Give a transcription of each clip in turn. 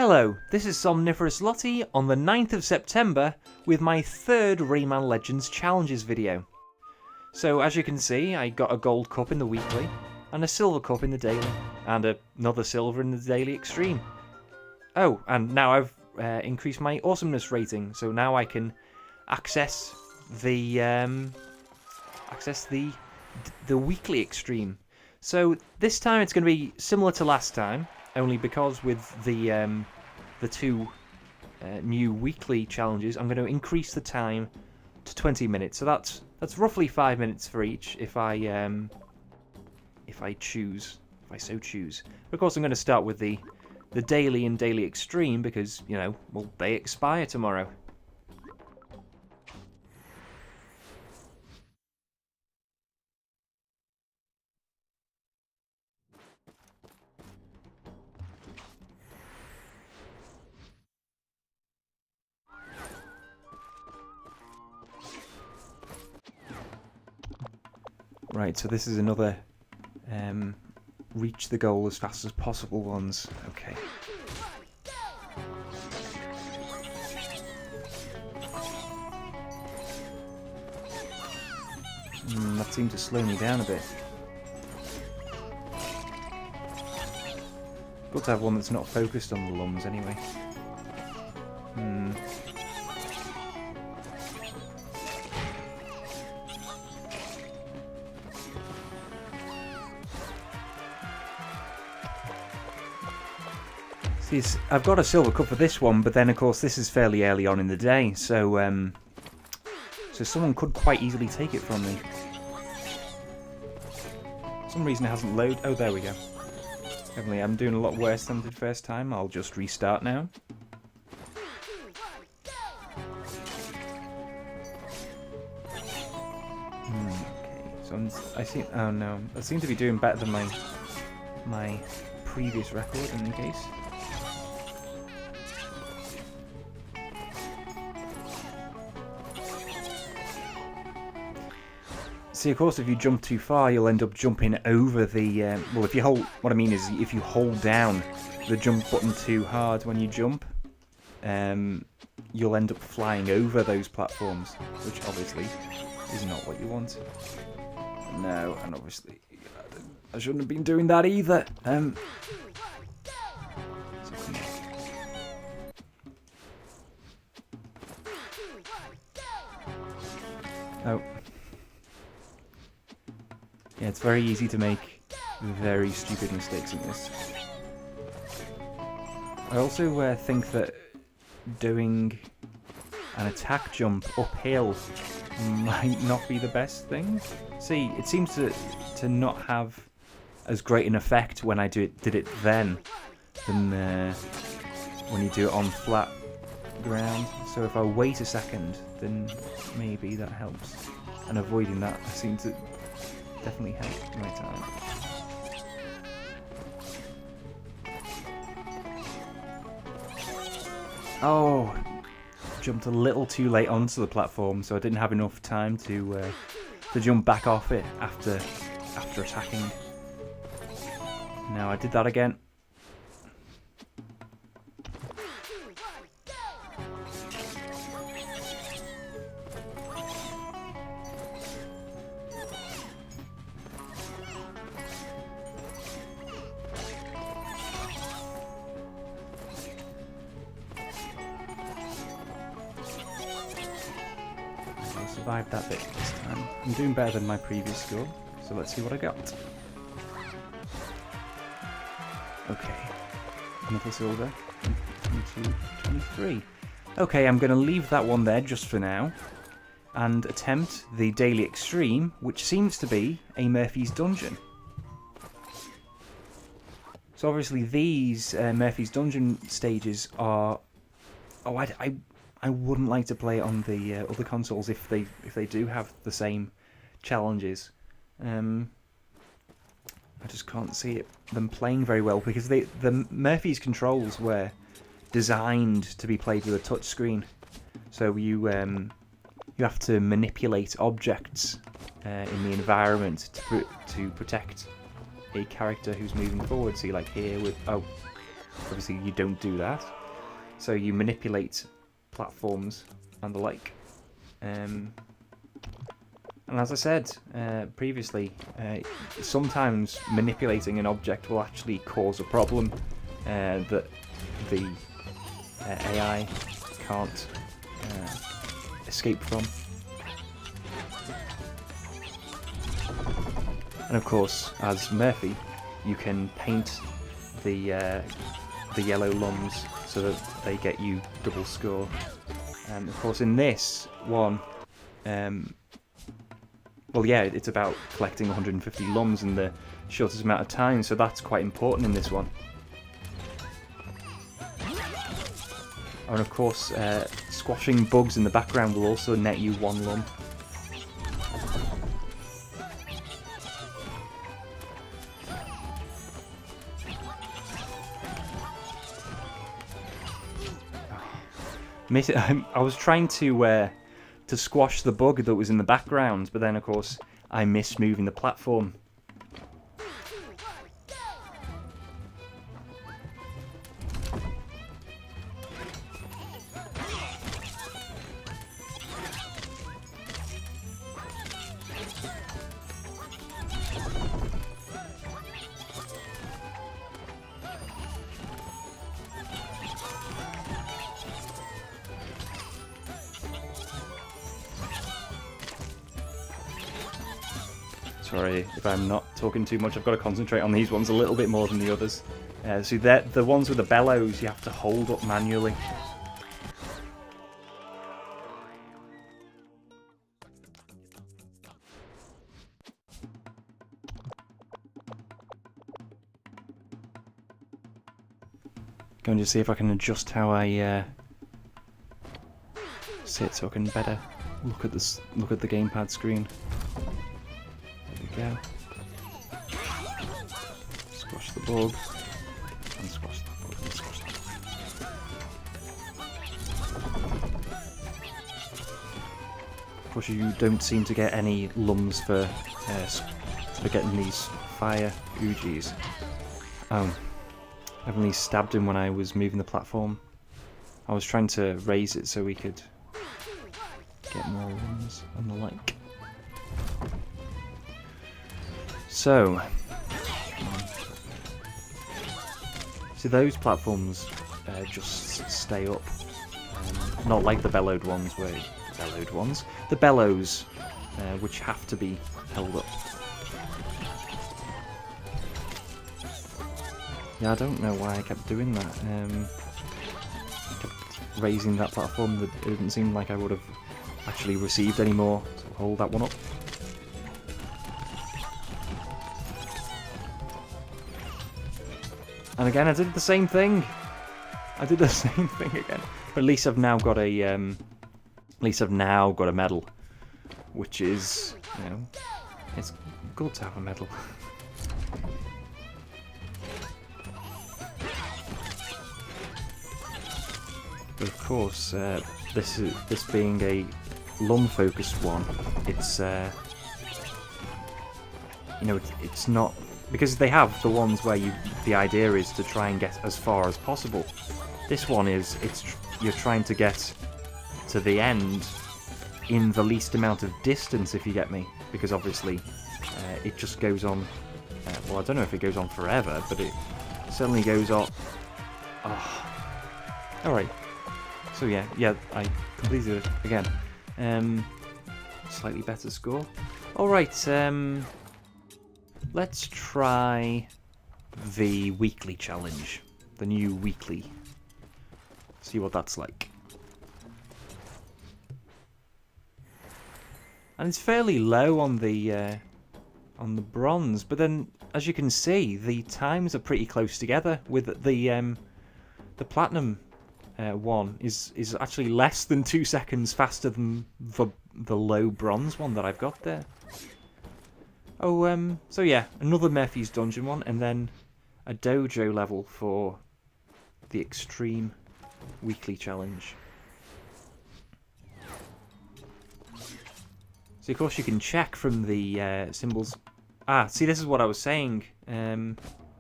Hello, this is Somniferous Lottie on the 9th of September with my third Rayman Legends Challenges video. So as you can see, I got a gold cup in the weekly, and a silver cup in the daily, and another silver in the daily extreme. Oh, and now I've increased my awesomeness rating, so now I can access the weekly extreme. So this time it's going to be similar to last time, only because with the two new weekly challenges, I'm going to increase the time to 20 minutes. So that's roughly 5 minutes for each, if I so choose. But of course, I'm going to start with the daily and daily extreme because well, they expire tomorrow. Right, so this is another reach the goal as fast as possible ones. Okay. That seemed to slow me down a bit. Got to have one that's not focused on the lungs anyway. See, I've got a silver cup for this one, but then of course this is fairly early on in the day, so so someone could quite easily take it from me. For some reason it hasn't loaded. Oh, there we go. Definitely, I'm doing a lot worse than I did first time. I'll just restart now. Okay, so I see. Oh no, I seem to be doing better than my previous record in any case. See, of course, if you jump too far, you'll end up jumping over the... well, if you hold... What I mean is, if you hold down the jump button too hard when you jump, you'll end up flying over those platforms, which obviously is not what you want. No, and obviously, I shouldn't have been doing that either. Oh. Yeah, it's very easy to make very stupid mistakes in this. I also think that doing an attack jump uphill might not be the best thing. See, it seems to not have as great an effect when I did it then than when you do it on flat ground. So if I wait a second, then maybe that helps. And avoiding that seems to definitely help my time. Oh, jumped a little too late onto the platform, so I didn't have enough time to jump back off it after attacking. Now I did that again. Survived that bit this time. I'm doing better than my previous score, so let's see what I got. Okay, another silver, 22, 23. Okay, I'm going to leave that one there just for now, and attempt the daily extreme, which seems to be a Murphy's Dungeon. So obviously these Murphy's Dungeon stages are... Oh, I wouldn't like to play it on the other consoles if they do have the same challenges. I just can't see them playing very well because the Murphy's controls were designed to be played with a touchscreen, so you have to manipulate objects in the environment to protect a character who's moving forward. See, like here with Obviously, you don't do that. So you manipulate platforms and the like. And as I said previously, sometimes manipulating an object will actually cause a problem that the AI can't escape from. And of course, as Murphy, you can paint the yellow lums so that they get you double score. And of course, in this one, well, yeah, it's about collecting 150 lums in the shortest amount of time, so that's quite important in this one. And of course, squashing bugs in the background will also net you 1 lum. I was trying to squash the bug that was in the background, but then of course I missed moving the platform. Sorry if I'm not talking too much, I've got to concentrate on these ones a little bit more than the others. So the ones with the bellows you have to hold up manually. Going to see if I can adjust how I sit so I can better look at the gamepad screen. There we go. Squash the bug. And squash the bug. And squash the bug. Of course, you don't seem to get any lums for getting these fire Ujis. Oh, I've only stabbed him when I was moving the platform. I was trying to raise it so we could get more lums and the like. So those platforms just stay up, not like the bellowed ones, the bellows, which have to be held up. Yeah, I don't know why I kept doing that. I kept raising that platform that it didn't seem like I would have actually received any more. So I'll hold that one up. And again, I did the same thing. Again. But at least I've now got a medal, which is, you know, it's good to have a medal. But of course, this being a lum-focused one, it's you know, it's not, because they have the ones where the idea is to try and get as far as possible. This one is you're trying to get to the end in the least amount of distance, if you get me, because obviously it just goes on. Well, I don't know if it goes on forever, but it certainly goes on. Oh. All right. So yeah, I completed it again. Slightly better score. All right. Let's try the weekly challenge, the new weekly. See what that's like. And it's fairly low on the bronze, but then as you can see, the times are pretty close together. With the platinum one is actually less than 2 seconds faster than the low bronze one that I've got there. Oh, so yeah, another Murphy's Dungeon one, and then a dojo level for the extreme weekly challenge. So of course you can check from the symbols. Ah, see, this is what I was saying.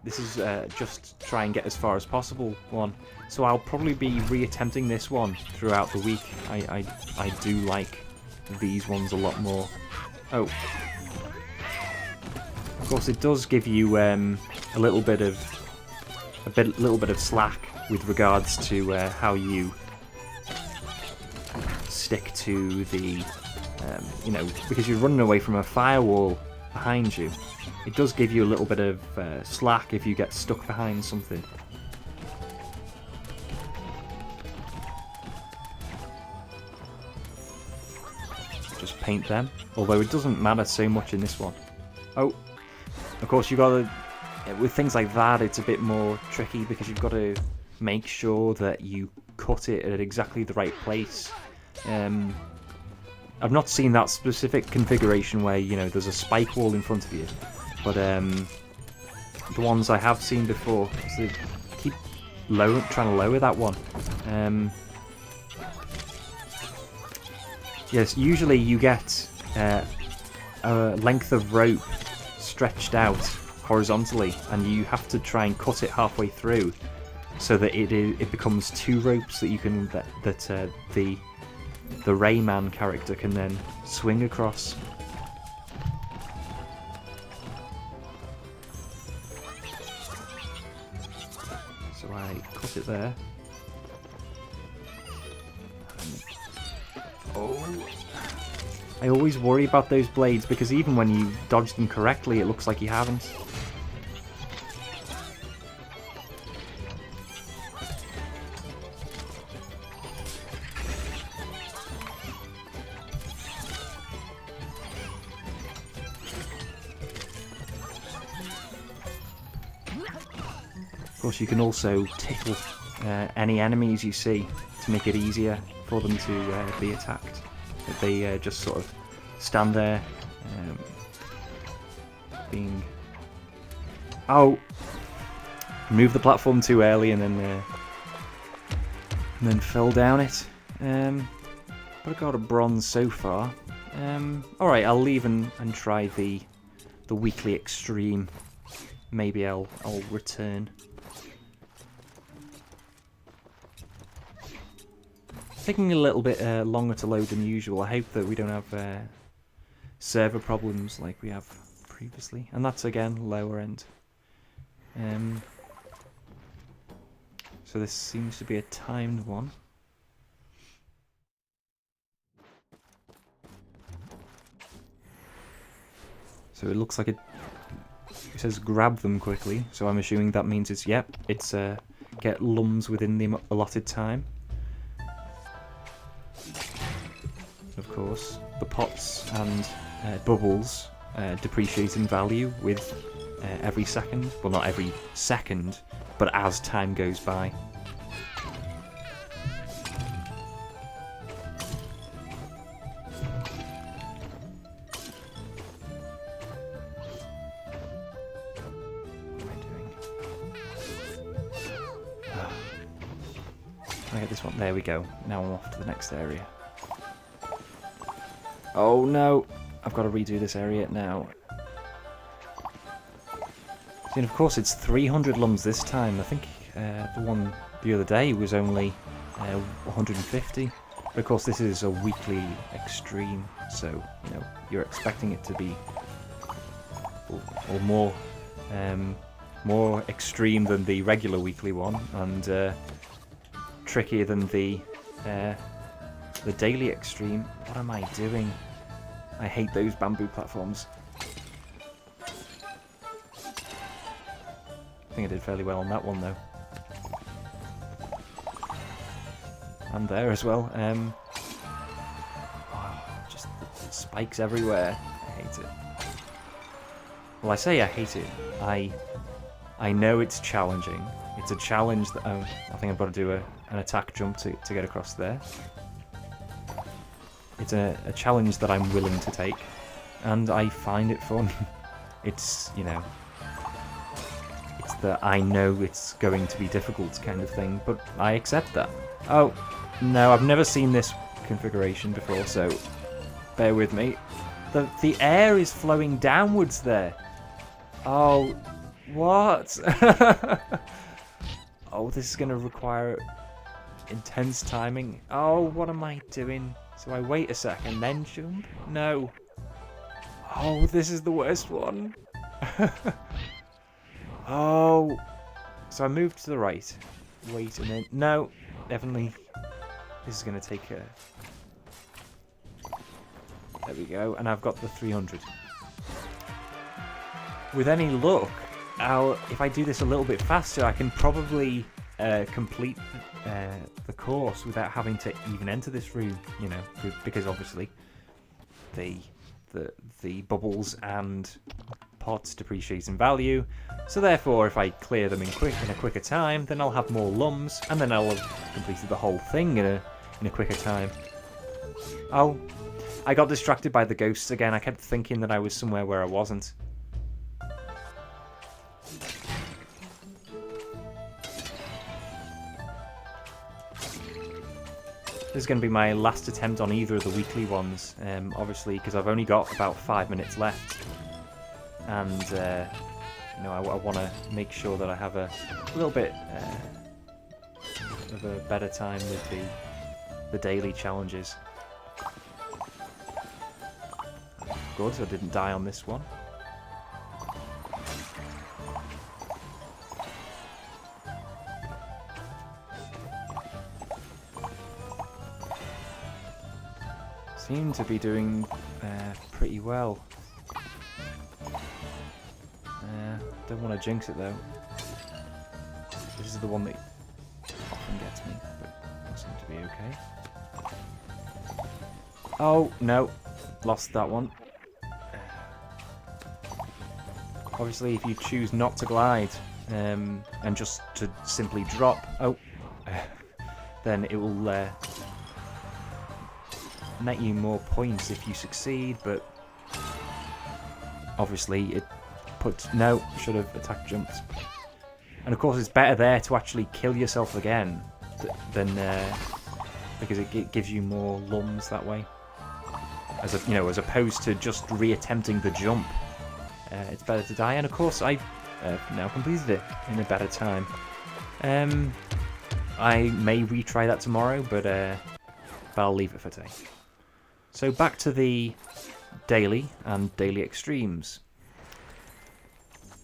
This is just try and get as far as possible one. So I'll probably be reattempting this one throughout the week. I do like these ones a lot more. Oh. Of course, it does give you a little bit of slack with regards to how you stick to the, you know, because you're running away from a firewall behind you. It does give you a little bit of slack if you get stuck behind something. Just paint them, although it doesn't matter so much in this one. Oh, of course you gotta, with things like that it's a bit more tricky because you've got to make sure that you cut it at exactly the right place. I've not seen that specific configuration where, you know, there's a spike wall in front of you, but the ones I have seen before, so keep trying to lower that one. Yes, usually you get a length of rope stretched out horizontally, and you have to try and cut it halfway through so that it becomes two ropes that you can the Rayman character can then swing across. So I cut it there. Oh! I always worry about those blades because even when you dodge them correctly, it looks like you haven't. Of course, you can also tickle any enemies you see to make it easier for them to be attacked. That they just sort of stand there, being... Oh! Move the platform too early and then fell down it. But I got a bronze so far. Alright, I'll leave and try the weekly extreme. Maybe I'll return. Taking a little bit longer to load than usual. I hope that we don't have server problems like we have previously. And that's again lower end. So this seems to be a timed one. So it looks like it says grab them quickly. So I'm assuming that means it's get lums within the allotted time. Of course, the pots and bubbles depreciate in value with every second. Well, not every second, but as time goes by. What am I doing? Can I get this one? There we go. Now I'm off to the next area. Oh no! I've got to redo this area now. And of course it's 300 lums this time. I think the one the other day was only 150. But of course this is a weekly extreme, so you know you're expecting it to be or more extreme than the regular weekly one, and trickier than the daily extreme. What am I doing? I hate those bamboo platforms. I think I did fairly well on that one though. And there as well. Just the spikes everywhere. I hate it. Well, I say I hate it. I know it's challenging. It's a challenge that I think I've got to do an attack jump to get across there. It's a challenge that I'm willing to take, and I find it fun. It's, you know, it's the I know it's going to be difficult kind of thing, but I accept that. Oh, no, I've never seen this configuration before, so bear with me. The air is flowing downwards there. Oh, What? Oh, this is going to require intense timing. Oh, what am I doing? So I wait a second, then jump? No. Oh, this is the worst one. Oh. So I moved to the right. Wait a minute. No, definitely. This is going to take a... There we go. And I've got the 300. With any luck, if I do this a little bit faster, I can probably complete the course without having to even enter this room, you know, because obviously the bubbles and pots depreciate in value. So therefore, if I clear them in a quicker time, then I'll have more lums, and then I'll have completed the whole thing in a quicker time. Oh, I got distracted by the ghosts again. I kept thinking that I was somewhere where I wasn't. This is going to be my last attempt on either of the weekly ones, obviously, because I've only got about 5 minutes left. And, you know, I want to make sure that I have a little bit of a better time with the daily challenges. Good, I didn't die on this one. Seem to be doing pretty well. Don't want to jinx it though. This is the one that often gets me, but I seem to be okay. Oh no, lost that one. Obviously, if you choose not to glide and just to simply drop, then it will net you more points if you succeed, but obviously it puts... No, should have attack jumped. And of course it's better there to actually kill yourself again than because it gives you more lums that way, as opposed to just reattempting the jump. It's better to die, and of course I now completed it in a better time. I may retry that tomorrow, but I'll leave it for today. So back to the daily and daily extremes.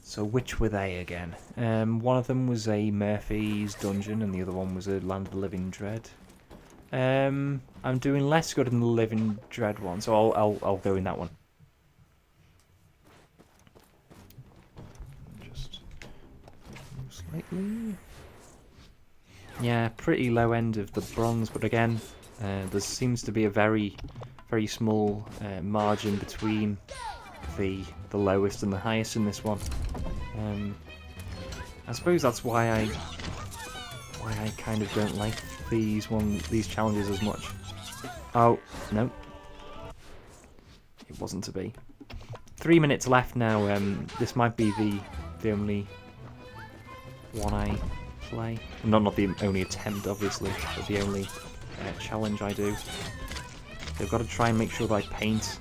So which were they again? One of them was a Murphy's Dungeon and the other one was a Land of the Living Dread. I'm doing less good in the Living Dread one, so I'll go in that one. Just slightly. Yeah, pretty low end of the bronze, but again, there seems to be a very small margin between the lowest and the highest in this one. I suppose that's why I kind of don't like these challenges as much. Oh no, it wasn't to be. 3 minutes left now. This might be the only one I play. Not the only attempt, obviously, but the only challenge I do. They've got to try and make sure that I paint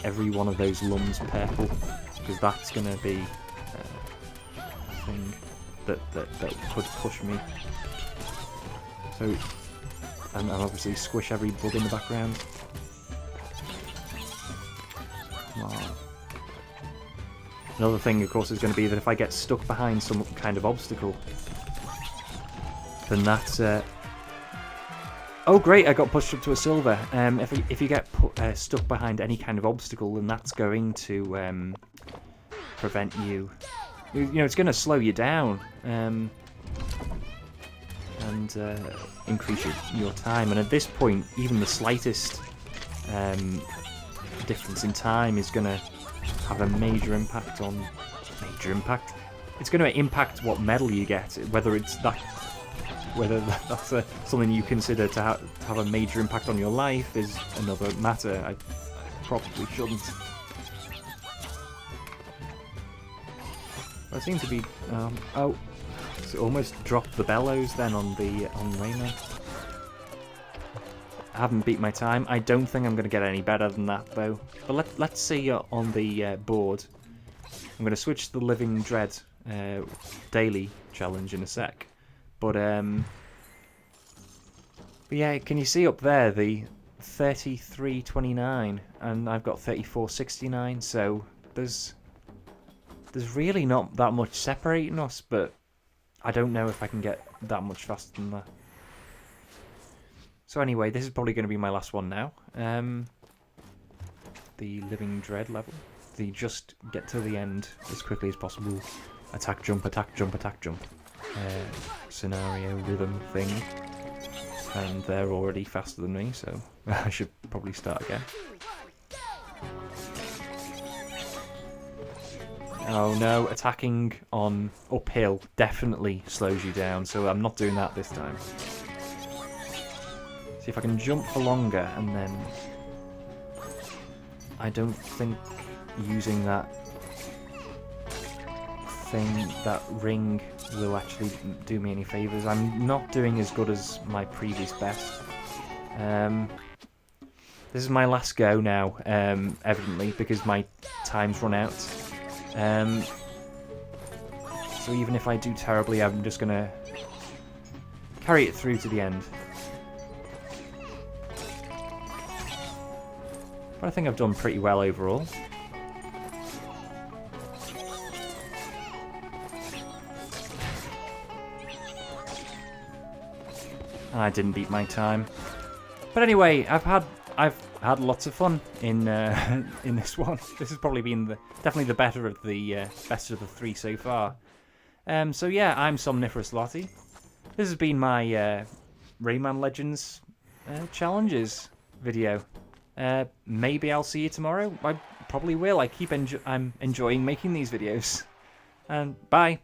every one of those lums purple, because that's going to be a thing that could push me. So, and obviously squish every bug in the background. Come on. Another thing, of course, is going to be that if I get stuck behind some kind of obstacle, then that's... Oh great, I got pushed up to a silver. If you get stuck behind any kind of obstacle, then that's going to prevent you... You know, it's going to slow you down and increase your time. And at this point, even the slightest difference in time is going to have a major impact on... Major impact? It's going to impact what medal you get, whether that's something you consider to have a major impact on your life is another matter. I probably shouldn't. I seem to be... oh, so it almost dropped the bellows then on Rayman. I haven't beat my time. I don't think I'm going to get any better than that though. But let's see on the board I'm going to switch to the Living Dread daily challenge in a sec. But yeah, can you see up there the 33.29, and I've got 34.69, so there's really not that much separating us, but I don't know if I can get that much faster than that. So anyway, this is probably going to be my last one now. The Living Dread level. The just get to the end as quickly as possible. Attack, jump, attack, jump, attack, jump. Scenario, rhythm thing. And they're already faster than me, so I should probably start again. Oh no, attacking on uphill definitely slows you down, so I'm not doing that this time. See if I can jump for longer, and then I don't think using that thing, that ring, will actually do me any favours. I'm not doing as good as my previous best. This is my last go now, evidently, because my time's run out. So even if I do terribly, I'm just going to carry it through to the end. But I think I've done pretty well overall. I didn't beat my time. But anyway, I've had lots of fun in in this one. This has probably been definitely the better of the best of the three so far. So yeah, I'm Somniferous Lottie. This has been my Rayman Legends challenges video. Maybe I'll see you tomorrow. I probably will. I'm enjoying making these videos. And bye.